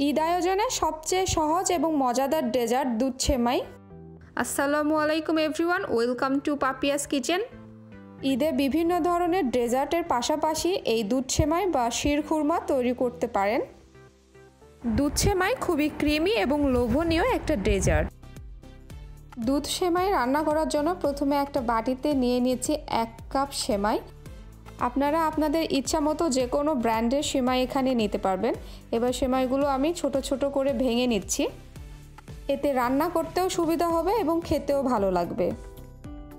ঈদ আয়োজনে সবচেয়ে সহজ এবং মজাদার ডেজার্ট দুধ সেমাই। আসসালামু আলাইকুম everyone, welcome to Papiya's kitchen. ঈদে বিভিন্ন ধরনের ডেজার্টের পাশাপাশি এই দুধ সেমাই বা শিরখুরমা তৈরি করতে পারেন। দুধ সেমাই খুবই ক্রিমি এবং লোভনীয় একটা ডেজার্ট। দুধ সেমাই রান্না করার জন্য প্রথমে একটা বাটিতে নিয়ে নিয়েছি 1 কাপ সেমাই। আপনারা আপনাদের ইচ্ছা মতো যে কোনো ব্র্যান্ডের সেমাই এখানে নিতে পারবেন। এবার সেমাইগুলো আমি ছোট ছোট করে ভেঙে নিচ্ছি, এতে রান্না করতেও সুবিধা হবে এবং খেতেও ভালো লাগবে।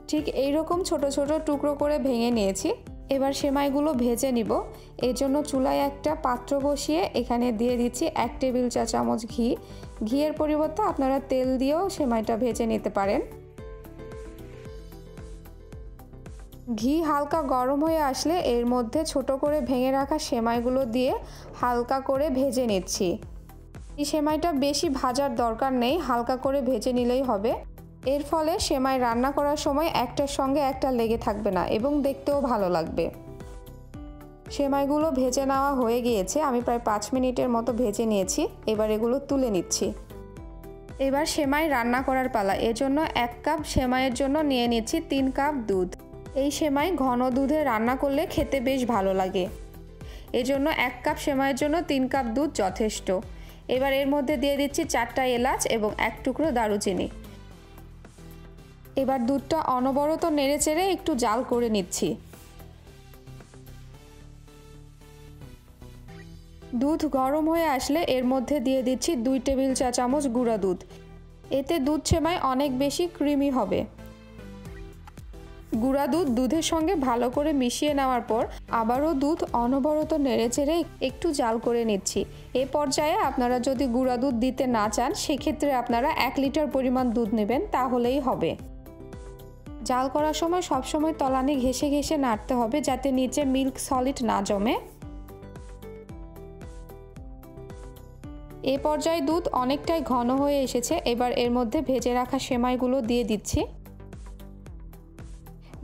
ঠিক এই রকম ছোট ছোট টুকরো করে ভেঙে নিয়েছি। এবার সেমাইগুলো ভেজে নিব। এর জন্য চুলায় একটা পাত্র বসিয়ে এখানে দিয়ে দিচ্ছি 1 টেবিল চা চামচ ঘি। ঘিয়ের পরিবর্তে আপনারা তেল দিয়েও সেমাইটা ভেজে নিতে পারেন। ঘি হালকা গরম হয়ে আসলে এর মধ্যে ছোট করে ভেঙে রাখা সেমাইগুলো দিয়ে হালকা করে ভেজে নিচ্ছি। এই সেমাইটা বেশি ভাজার দরকার নেই, হালকা করে ভেজে নিলেই হবে। এর ফলে সেমাই রান্না করার সময় একটার সঙ্গে একটা লেগে থাকবে না এবং দেখতেও ভালো লাগবে। সেমাইগুলো ভেজে নেওয়া হয়ে গিয়েছে, আমি প্রায় 5 মিনিটের মতো ভেজে নিয়েছি। এবার এগুলো তুলে নিচ্ছি। এবার সেমাই রান্না করার পালা। এজন্য 1 কাপ সেমাইয়ের জন্য নিয়ে নিচ্ছি 3 কাপ দুধ। এই সেমাই ঘন দুধে রান্না করলে খেতে বেশ ভালো লাগে, এজন্য 1 কাপ সেমাইয়ের জন্য 3 কাপ দুধ যথেষ্ট। এবার এর মধ্যে দিয়ে দিচ্ছি 4টা এলাচ এবং 1 টুকরো দারুচিনি। এবার দুধটা অনবরত নেড়েচেড়ে একটু জাল করে নিচ্ছি। দুধ গরম হয়ে আসলে এর মধ্যে দিয়ে দিচ্ছি 2 টেবিল চা চামচ গুঁড়া দুধ। এতে দুধ সেমাই অনেক বেশি ক্রিমি হবে। গুঁড়া দুধ দুধের সঙ্গে ভালো করে মিশিয়ে নেওয়ার পর আবারও দুধ অনবরত নেড়েচেড়ে একটু জাল করে নিচ্ছি। এ পর্যায়ে আপনারা যদি গুঁড়া দুধ দিতে না চান, সেক্ষেত্রে আপনারা 1 লিটার পরিমাণ দুধ নেবেন, তাহলেই হবে। জাল করার সময় সবসময় তলানি ঘেঁষে ঘেঁষে নাড়তে হবে, যাতে নিচে মিল্ক সলিড না জমে। এ পর্যায়ে দুধ অনেকটাই ঘন হয়ে এসেছে। এবার এর মধ্যে ভেজে রাখা সেমাইগুলো দিয়ে দিচ্ছি।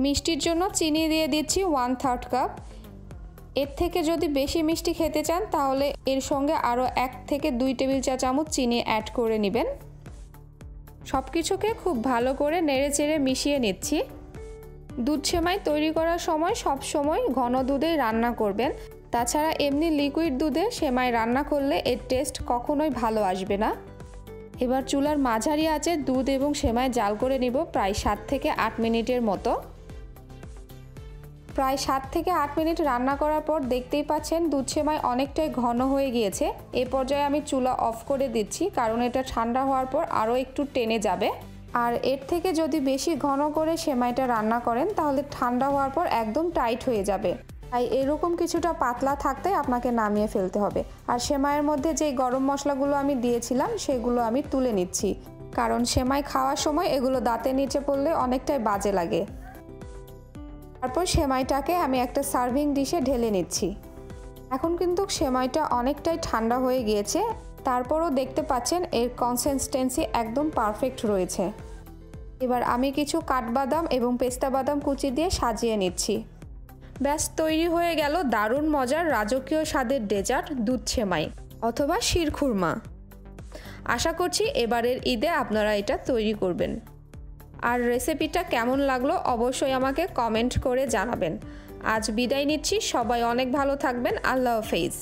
মিষ্টির জন্য চিনি দিয়ে দিচ্ছি 1/3 কাপ। এর থেকে যদি বেশি মিষ্টি খেতে চান তাহলে এর সঙ্গে আরও 1 থেকে 2 টেবিল চা চামচ চিনি অ্যাড করে নেবেন। সব কিছুকে খুব ভালো করে নেড়েচেড়ে মিশিয়ে নিচ্ছি। দুধ সেমাই তৈরি করার সময় সব সময় ঘন দুধেই রান্না করবেন। তাছাড়া এমনি লিকুইড দুধে সেমাই রান্না করলে এর টেস্ট কখনোই ভালো আসবে না। এবার চুলার মাঝারি আঁচে দুধ এবং সেমাই জাল করে নিব প্রায় 7 থেকে 8 মিনিটের মতো। প্রায় 7 থেকে 8 মিনিট রান্না করার পর দেখতেই পাচ্ছেন দুধ সেমাই অনেকটাই ঘন হয়ে গিয়েছে। এই পর্যায়ে আমি চুলা অফ করে দিচ্ছি, কারণ এটা ঠান্ডা হওয়ার পর আরও একটু টেনে যাবে। আর এর থেকে যদি বেশি ঘন করে সেমাইটা রান্না করেন তাহলে ঠান্ডা হওয়ার পর একদম টাইট হয়ে যাবে। তাই এরকম কিছুটা পাতলা থাকতে আপনাকে নামিয়ে ফেলতে হবে। আর সেমাইয়ের মধ্যে যে গরম মশলাগুলো আমি দিয়েছিলাম সেগুলো আমি তুলে নিচ্ছি, কারণ সেমাই খাওয়ার সময় এগুলো দাঁতের নিচে পড়লে অনেকটাই বাজে লাগে। তারপর সেমাইটাকে আমি একটা সার্ভিং ডিশে ঢেলে নিচ্ছি। এখন কিন্তু সেমাইটা অনেকটাই ঠান্ডা হয়ে গিয়েছে, তারপরও দেখতে পাচ্ছেন এর কনসিস্টেন্সি একদম পারফেক্ট রয়েছে। এবার আমি কিছু কাঠবাদাম এবং পেস্তা বাদাম কুচি দিয়ে সাজিয়ে নিচ্ছি। ব্যাস তৈরি হয়ে গেল দারুণ মজার রাজকীয় স্বাদের ডেজার্ট দুধ সেমাই অথবা শিরখুরমা। আশা করছি এবারের ঈদে আপনারা এটা তৈরি করবেন। আর রেসিপিটা কেমন লাগলো অবশ্যই আমাকে কমেন্ট করে জানাবেন। আজ বিদায় নিচ্ছি, সবাই অনেক ভালো থাকবেন। আল্লাহ হাফেজ।